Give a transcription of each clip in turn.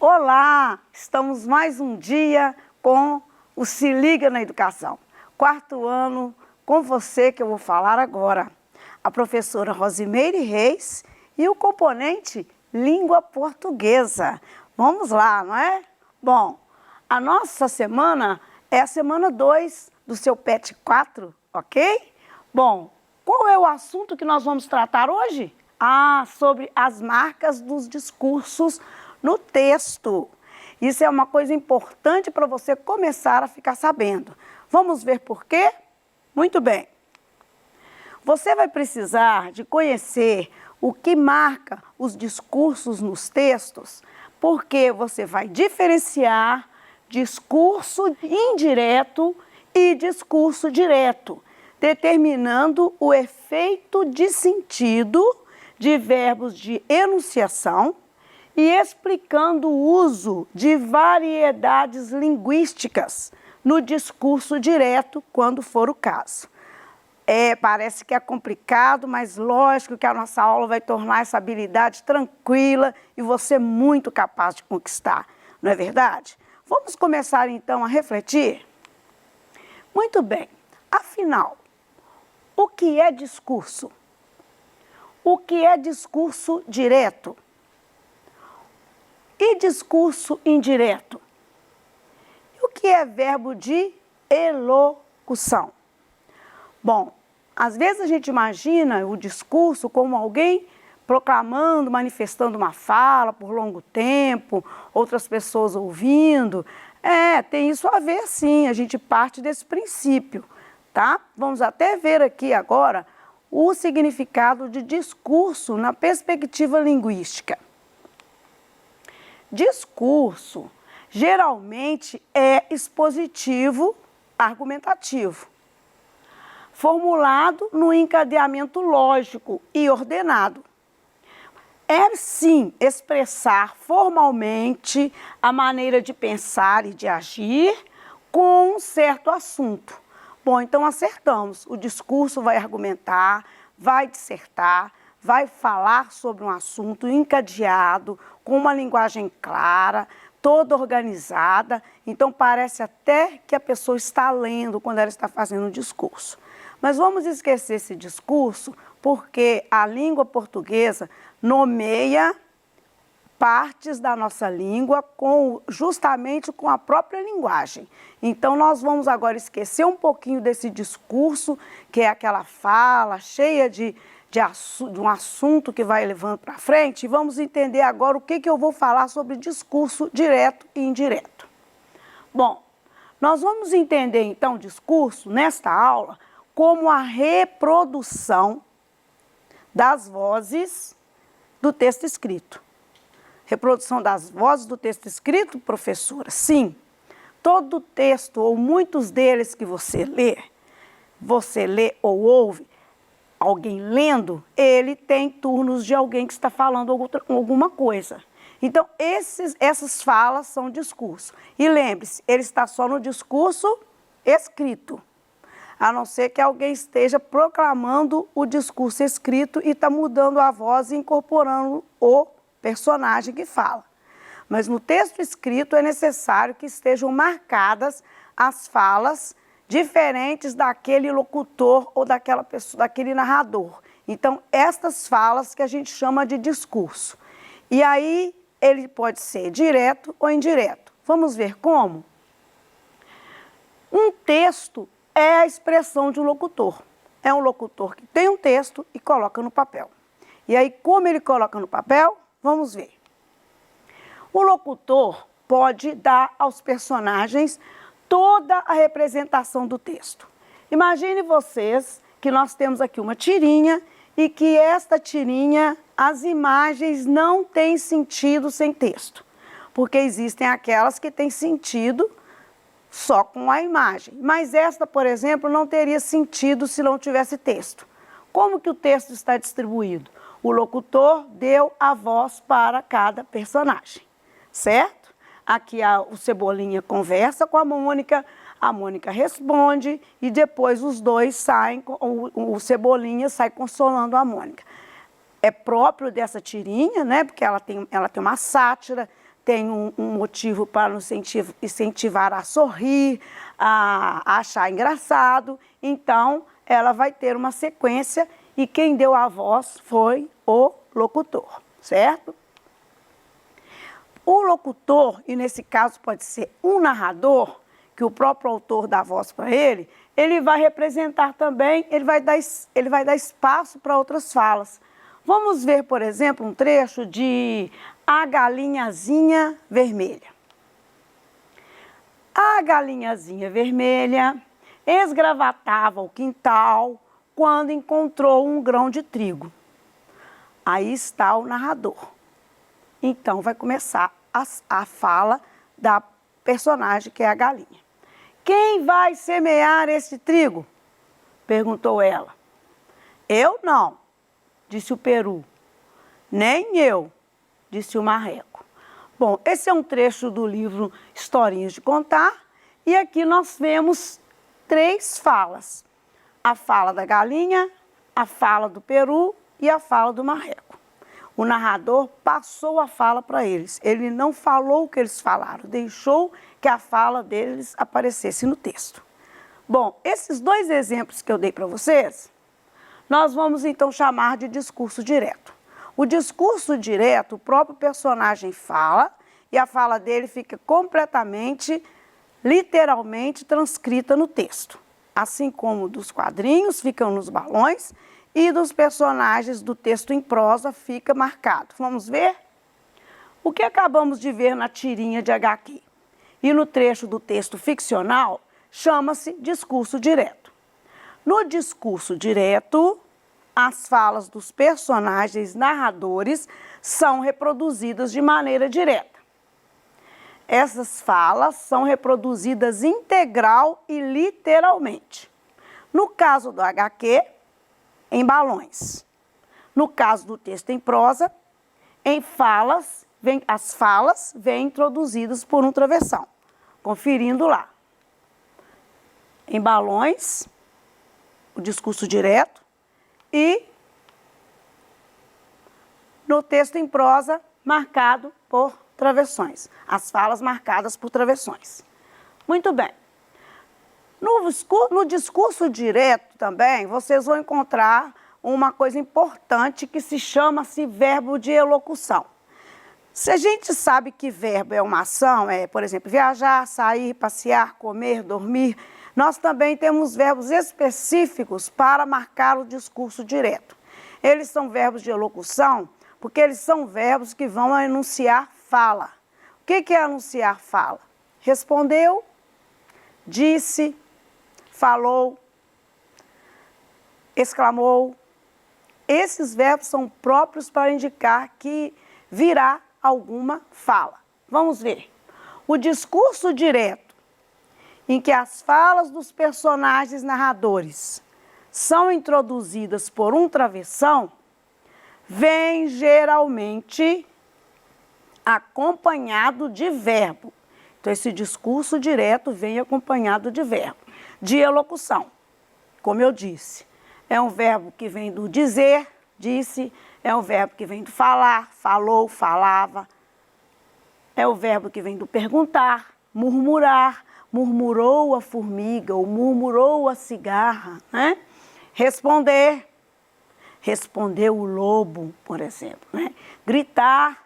Olá! Estamos mais um dia com o Se Liga na Educação. Quarto ano com você que eu vou falar agora. A professora Rosimeire Reis e o componente Língua Portuguesa. Vamos lá, não é? Bom, a nossa semana é a semana 2 do seu PET 4, ok? Bom, qual é o assunto que nós vamos tratar hoje? Sobre as marcas dos discursos no texto. Isso é uma coisa importante para você começar a ficar sabendo. Vamos ver por quê? Muito bem. Você vai precisar de conhecer o que marca os discursos nos textos, porque você vai diferenciar discurso indireto e discurso direto, determinando o efeito de sentido de verbos de enunciação e explicando o uso de variedades linguísticas no discurso direto, quando for o caso. Parece que é complicado, mas lógico que a nossa aula vai tornar essa habilidade tranquila e você muito capaz de conquistar, não é verdade? Vamos começar então a refletir? Muito bem, afinal, o que é discurso? O que é discurso direto? E discurso indireto? E o que é verbo de elocução? Bom, às vezes a gente imagina o discurso como alguém proclamando, manifestando uma fala por longo tempo, outras pessoas ouvindo. Tem isso a ver sim, a gente parte desse princípio, tá? Vamos até ver aqui agora o significado de discurso na perspectiva linguística. Discurso geralmente é expositivo argumentativo, formulado no encadeamento lógico e ordenado. É sim expressar formalmente a maneira de pensar e de agir com um certo assunto. Bom, então acertamos. O discurso vai argumentar, vai dissertar, vai falar sobre um assunto encadeado, com uma linguagem clara, toda organizada. Então parece até que a pessoa está lendo quando ela está fazendo um discurso. Mas vamos esquecer esse discurso porque a língua portuguesa nomeia partes da nossa língua justamente com a própria linguagem. Então nós vamos agora esquecer um pouquinho desse discurso, que é aquela fala cheia de um assunto que vai levando para frente, e vamos entender agora o que eu vou falar sobre discurso direto e indireto. Bom, nós vamos entender então o discurso nesta aula como a reprodução das vozes do texto escrito. Reprodução das vozes do texto escrito, professora? Sim. Todo texto, ou muitos deles que você lê ou ouve, alguém lendo, ele tem turnos de alguém que está falando alguma coisa. Então, essas falas são discurso. E lembre-se, ele está só no discurso escrito, a não ser que alguém esteja proclamando o discurso escrito e está mudando a voz e incorporando o personagem que fala. Mas no texto escrito é necessário que estejam marcadas as falas diferentes daquele locutor ou daquela pessoa, daquele narrador. Então, estas falas que a gente chama de discurso. E aí, ele pode ser direto ou indireto. Vamos ver como? Um texto é a expressão de um locutor. É um locutor que tem um texto e coloca no papel. E aí, como ele coloca no papel? Vamos ver. O locutor pode dar aos personagens toda a representação do texto. Imagine vocês que nós temos aqui uma tirinha e que esta tirinha, as imagens não têm sentido sem texto. Porque existem aquelas que têm sentido só com a imagem. Mas esta, por exemplo, não teria sentido se não tivesse texto. Como que o texto está distribuído? O locutor deu a voz para cada personagem, certo? Aqui o Cebolinha conversa com a Mônica responde e depois os dois saem, o Cebolinha sai consolando a Mônica. É próprio dessa tirinha, né? Porque ela tem uma sátira, tem um motivo para nos incentivar a sorrir, a achar engraçado. Então, ela vai ter uma sequência e quem deu a voz foi o locutor, certo? O locutor, e nesse caso pode ser um narrador, que o próprio autor dá a voz para ele vai representar também, ele vai dar espaço para outras falas. Vamos ver, por exemplo, um trecho de A Galinhazinha Vermelha. A galinhazinha vermelha esgravatava o quintal quando encontrou um grão de trigo. Aí está o narrador. Então vai começar a fala da personagem que é a galinha. Quem vai semear esse trigo? Perguntou ela. Eu não, disse o peru. Nem eu, disse o marreco. Bom, esse é um trecho do livro Historinhas de Contar e aqui nós vemos 3 falas. A fala da galinha, a fala do peru e a fala do marreco. O narrador passou a fala para eles. Ele não falou o que eles falaram, deixou que a fala deles aparecesse no texto. Bom, esses 2 exemplos que eu dei para vocês, nós vamos então chamar de discurso direto. O discurso direto, o próprio personagem fala e a fala dele fica completamente, literalmente transcrita no texto. Assim como dos quadrinhos ficam nos balões e dos personagens do texto em prosa fica marcado. Vamos ver? O que acabamos de ver na tirinha de HQ e no trecho do texto ficcional chama-se discurso direto. No discurso direto, as falas dos personagens narradores são reproduzidas de maneira direta. Essas falas são reproduzidas integral e literalmente. No caso do HQ, em balões. No caso do texto em prosa, as falas vêm introduzidas por um travessão. Conferindo lá. Em balões, o discurso direto e no texto em prosa, marcado por travessões. As falas marcadas por travessões. Muito bem. No discurso direto também, vocês vão encontrar uma coisa importante que se chama-se verbo de elocução. Se a gente sabe que verbo é uma ação, por exemplo, viajar, sair, passear, comer, dormir, nós também temos verbos específicos para marcar o discurso direto. Eles são verbos de elocução porque eles são verbos que vão enunciar fala. O que é anunciar fala? Respondeu, disse, falou, exclamou. Esses verbos são próprios para indicar que virá alguma fala. Vamos ver. O discurso direto, em que as falas dos personagens narradores são introduzidas por um travessão, vem geralmente acompanhado de verbo. Então, esse discurso direto vem acompanhado de verbo. De elocução, como eu disse. É um verbo que vem do dizer, disse. É um verbo que vem do falar, falou, falava. É o verbo que vem do perguntar, murmurar, murmurou a formiga ou murmurou a cigarra, né? Responder, respondeu o lobo, por exemplo, né? Gritar,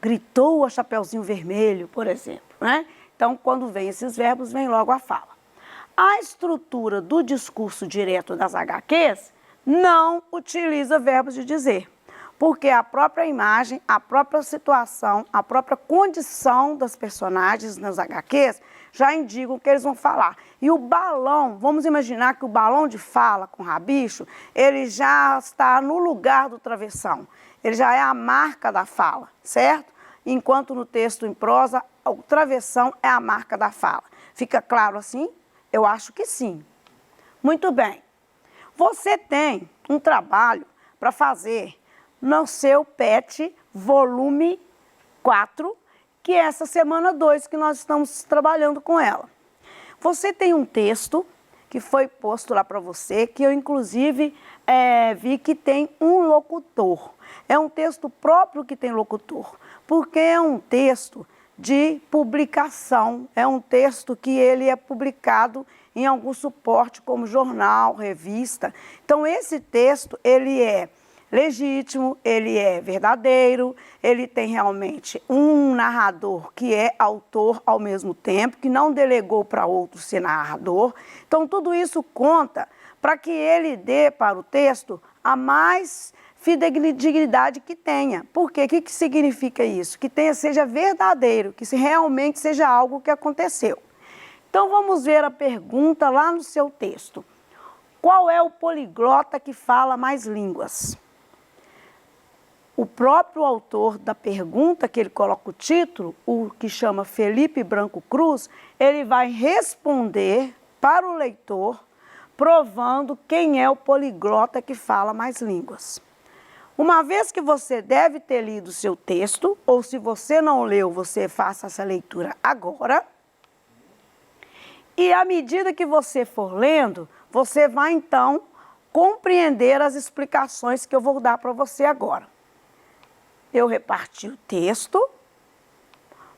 gritou a Chapeuzinho Vermelho, por exemplo, né? Então, quando vem esses verbos, vem logo a fala. A estrutura do discurso direto das HQs não utiliza verbos de dizer, porque a própria imagem, a própria situação, a própria condição das personagens nas HQs já indicam o que eles vão falar. E o balão, vamos imaginar que o balão de fala com rabicho, ele já está no lugar do travessão. Ele já é a marca da fala, certo? Enquanto no texto em prosa, o travessão é a marca da fala. Fica claro assim? Eu acho que sim. Muito bem. Você tem um trabalho para fazer no seu PET volume 4, que é essa semana 2 que nós estamos trabalhando com ela. Você tem um texto que foi posto lá para você, que eu inclusive vi que tem um locutor. É um texto próprio que tem locutor, porque é um texto de publicação, é um texto que ele é publicado em algum suporte como jornal, revista. Então esse texto, ele é legítimo, ele é verdadeiro, ele tem realmente um narrador que é autor ao mesmo tempo, que não delegou para outro ser narrador. Então tudo isso conta para que ele dê para o texto a mais fidedignidade que tenha. Por quê? O que significa isso? Que seja verdadeiro, que realmente seja algo que aconteceu. Então vamos ver a pergunta lá no seu texto. Qual é o poliglota que fala mais línguas? O próprio autor da pergunta, que ele coloca o título, o que chama Felipe Branco Cruz, ele vai responder para o leitor, provando quem é o poliglota que fala mais línguas. Uma vez que você deve ter lido o seu texto, ou se você não leu, você faça essa leitura agora. E à medida que você for lendo, você vai então compreender as explicações que eu vou dar para você agora. Eu reparti o texto,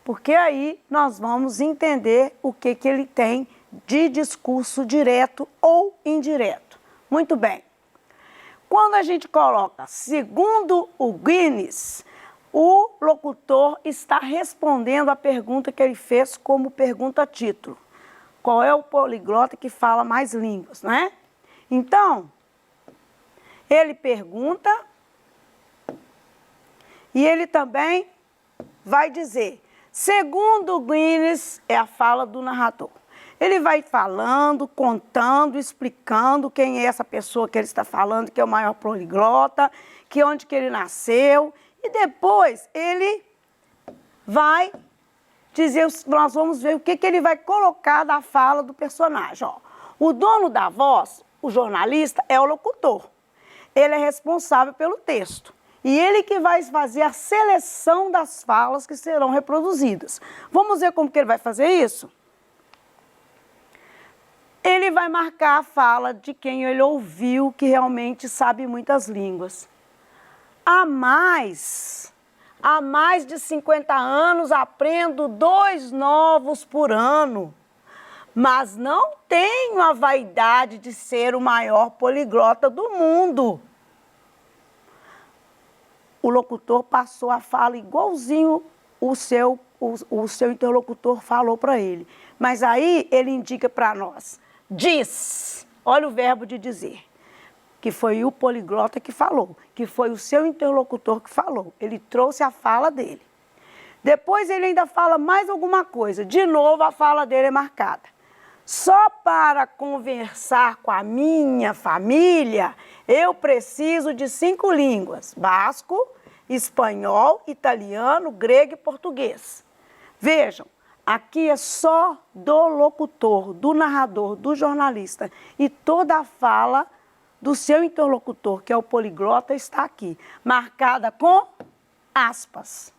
porque aí nós vamos entender o que ele tem de discurso direto ou indireto. Muito bem. Quando a gente coloca, segundo o Guinness, o locutor está respondendo a pergunta que ele fez como pergunta-título. Qual é o poliglota que fala mais línguas, né? Então, ele pergunta e ele também vai dizer, segundo o Guinness, é a fala do narrador. Ele vai falando, contando, explicando quem é essa pessoa que ele está falando, que é o maior poliglota, que onde que ele nasceu. E depois ele vai dizer, nós vamos ver o que ele vai colocar da fala do personagem. Ó, o dono da voz, o jornalista, é o locutor. Ele é responsável pelo texto. E ele que vai fazer a seleção das falas que serão reproduzidas. Vamos ver como que ele vai fazer isso? Ele vai marcar a fala de quem ele ouviu que realmente sabe muitas línguas. Há mais de 50 anos aprendo 2 novos por ano, mas não tenho a vaidade de ser o maior poliglota do mundo. O locutor passou a fala igualzinho o seu interlocutor falou para ele. Mas aí ele indica para nós, diz, olha o verbo de dizer, que foi o poliglota que falou, que foi o seu interlocutor que falou. Ele trouxe a fala dele. Depois ele ainda fala mais alguma coisa. De novo a fala dele é marcada. Só para conversar com a minha família, eu preciso de 5 línguas. Basco, espanhol, italiano, grego e português. Vejam, aqui é só do locutor, do narrador, do jornalista. E toda a fala do seu interlocutor, que é o poliglota, está aqui, marcada com aspas.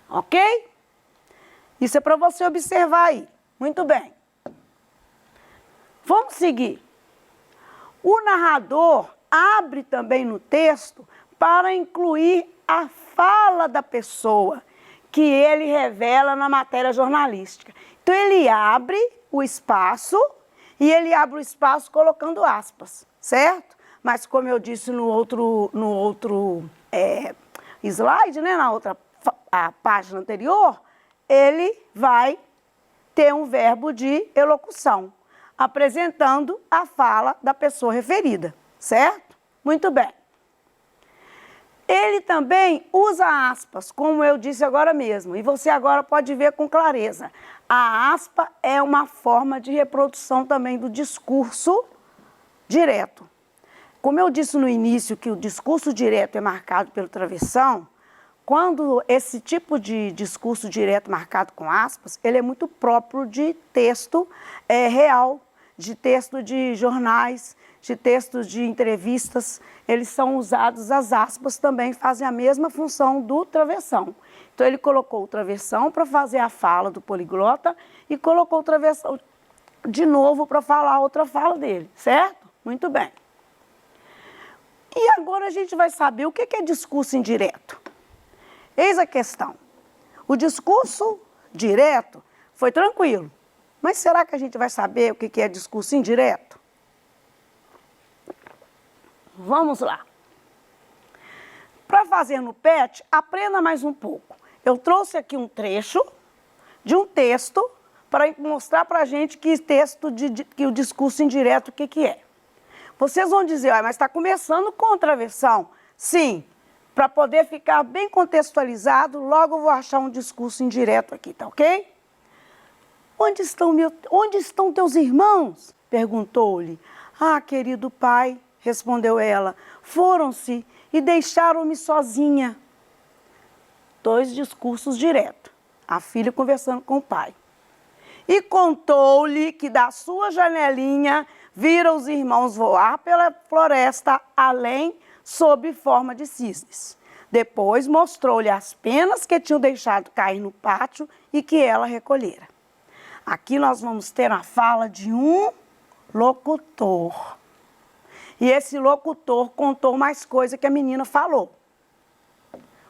Ok? Isso é para você observar aí. Muito bem. Vamos seguir. O narrador abre também no texto para incluir a fala da pessoa que ele revela na matéria jornalística. Então ele abre o espaço e ele abre o espaço colocando aspas, certo? Mas como eu disse no outro slide, né, na outra página anterior, ele vai ter um verbo de elocução, apresentando a fala da pessoa referida, certo? Muito bem. Ele também usa aspas, como eu disse agora mesmo, e você agora pode ver com clareza. A aspa é uma forma de reprodução também do discurso direto. Como eu disse no início que o discurso direto é marcado pelo travessão, quando esse tipo de discurso direto marcado com aspas, ele é muito próprio de texto real, de texto de jornais, de textos de entrevistas, eles são usados, as aspas também fazem a mesma função do travessão. Então ele colocou o travessão para fazer a fala do poliglota e colocou o travessão de novo para falar outra fala dele, certo? Muito bem. E agora a gente vai saber o que é discurso indireto. Eis a questão. O discurso direto foi tranquilo, mas será que a gente vai saber o que é discurso indireto? Vamos lá. Para fazer no PET, aprenda mais um pouco. Eu trouxe aqui um trecho de um texto para mostrar para a gente que que o discurso indireto, o que é. Vocês vão dizer, mas está começando com versão. Sim, para poder ficar bem contextualizado, logo eu vou achar um discurso indireto aqui, tá ok? Onde estão teus irmãos? Perguntou-lhe. Ah, querido pai, respondeu ela, foram-se e deixaram-me sozinha. 2 discursos diretos. A filha conversando com o pai. E contou-lhe que da sua janelinha vira os irmãos voar pela floresta além, sob forma de cisnes. Depois mostrou-lhe as penas que tinham deixado cair no pátio e que ela recolhera. Aqui nós vamos ter a fala de um locutor. E esse locutor contou mais coisa que a menina falou.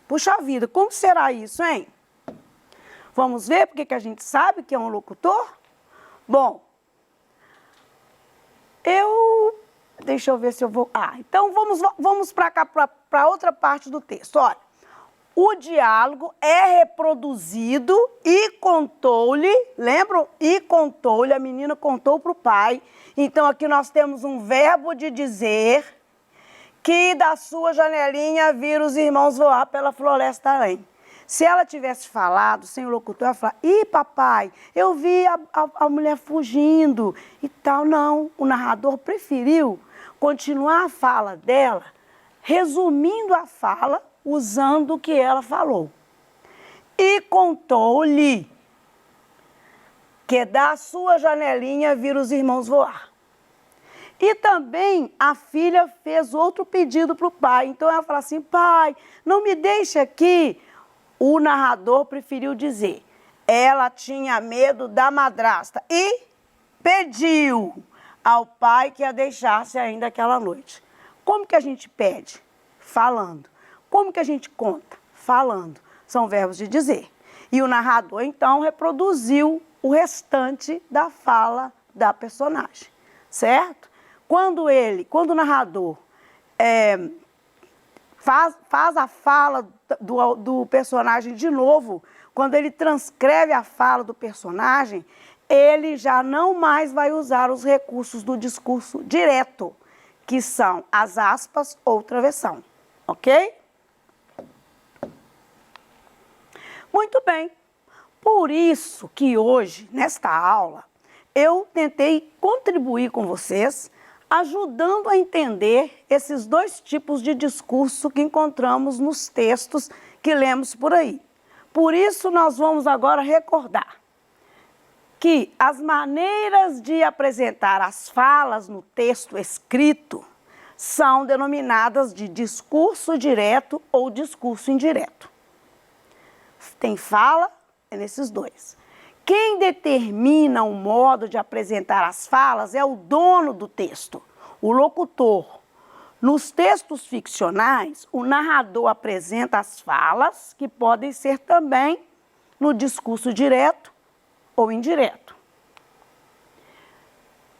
Puxa vida, como será isso, hein? Vamos ver porque que a gente sabe que é um locutor? Bom, deixa eu ver se eu vou... então vamos para cá, para outra parte do texto. Olha, o diálogo é reproduzido e contou-lhe, lembram? E contou-lhe, a menina contou para o pai. Então aqui nós temos um verbo de dizer que da sua janelinha viram os irmãos voar pela floresta além. Se ela tivesse falado sem o locutor, ela ia falar, ih, papai, eu vi a mulher fugindo e tal. Não, o narrador preferiu continuar a fala dela, resumindo a fala, usando o que ela falou. E contou-lhe que da sua janelinha viram os irmãos voar. E também a filha fez outro pedido para o pai. Então ela fala assim, pai, não me deixe aqui. O narrador preferiu dizer, ela tinha medo da madrasta e pediu ao pai que a deixasse ainda aquela noite. Como que a gente pede? Falando. Como que a gente conta? Falando. São verbos de dizer. E o narrador, então, reproduziu o restante da fala da personagem, certo? Quando o narrador faz a fala do personagem de novo, quando ele transcreve a fala do personagem, ele já não mais vai usar os recursos do discurso direto, que são as aspas ou travessão, ok? Muito bem. Por isso que hoje, nesta aula, eu tentei contribuir com vocês, ajudando a entender esses 2 tipos de discurso que encontramos nos textos que lemos por aí. Por isso, nós vamos agora recordar que as maneiras de apresentar as falas no texto escrito são denominadas de discurso direto ou discurso indireto. Tem fala, é nesses 2. Quem determina o modo de apresentar as falas é o dono do texto, o locutor. Nos textos ficcionais, o narrador apresenta as falas, que podem ser também no discurso direto ou indireto.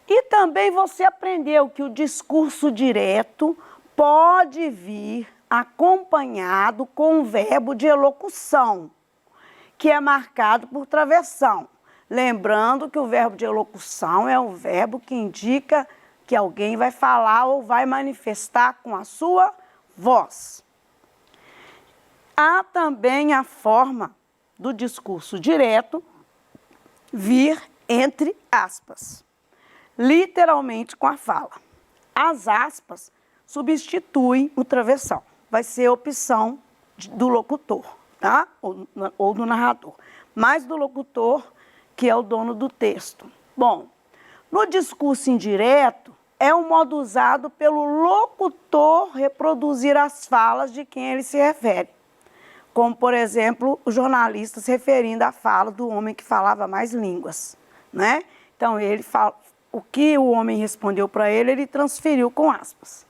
E também você aprendeu que o discurso direto pode vir acompanhado com um verbo de elocução, que é marcado por travessão. Lembrando que o verbo de elocução é um verbo que indica que alguém vai falar ou vai manifestar com a sua voz. Há também a forma do discurso direto vir entre aspas, literalmente com a fala. As aspas substituem o travessão. Vai ser a opção do locutor, tá? Ou do narrador. Mas do locutor, que é o dono do texto. Bom, no discurso indireto, é um modo usado pelo locutor reproduzir as falas de quem ele se refere. Como, por exemplo, o jornalista se referindo à fala do homem que falava mais línguas, né? Então, Então, ele fala, o que o homem respondeu para ele, ele transferiu com aspas.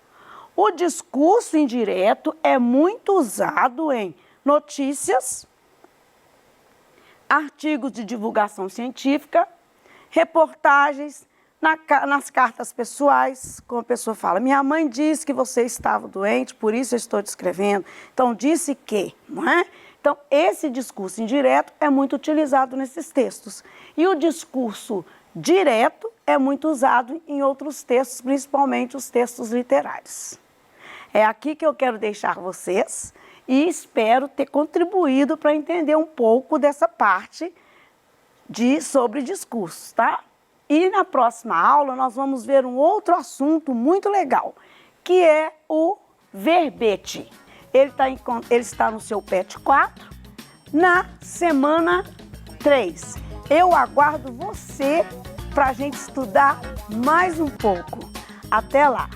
O discurso indireto é muito usado em notícias, artigos de divulgação científica, reportagens, nas cartas pessoais, como a pessoa fala, minha mãe disse que você estava doente, por isso eu estou te escrevendo. Então, disse que, não é? Então, esse discurso indireto é muito utilizado nesses textos. E o discurso direto é muito usado em outros textos, principalmente os textos literários. É aqui que eu quero deixar vocês e espero ter contribuído para entender um pouco dessa parte sobre discursos, tá? E na próxima aula nós vamos ver um outro assunto muito legal, que é o verbete. Ele está no seu PET 4, na semana 3. Eu aguardo você para a gente estudar mais um pouco. Até lá!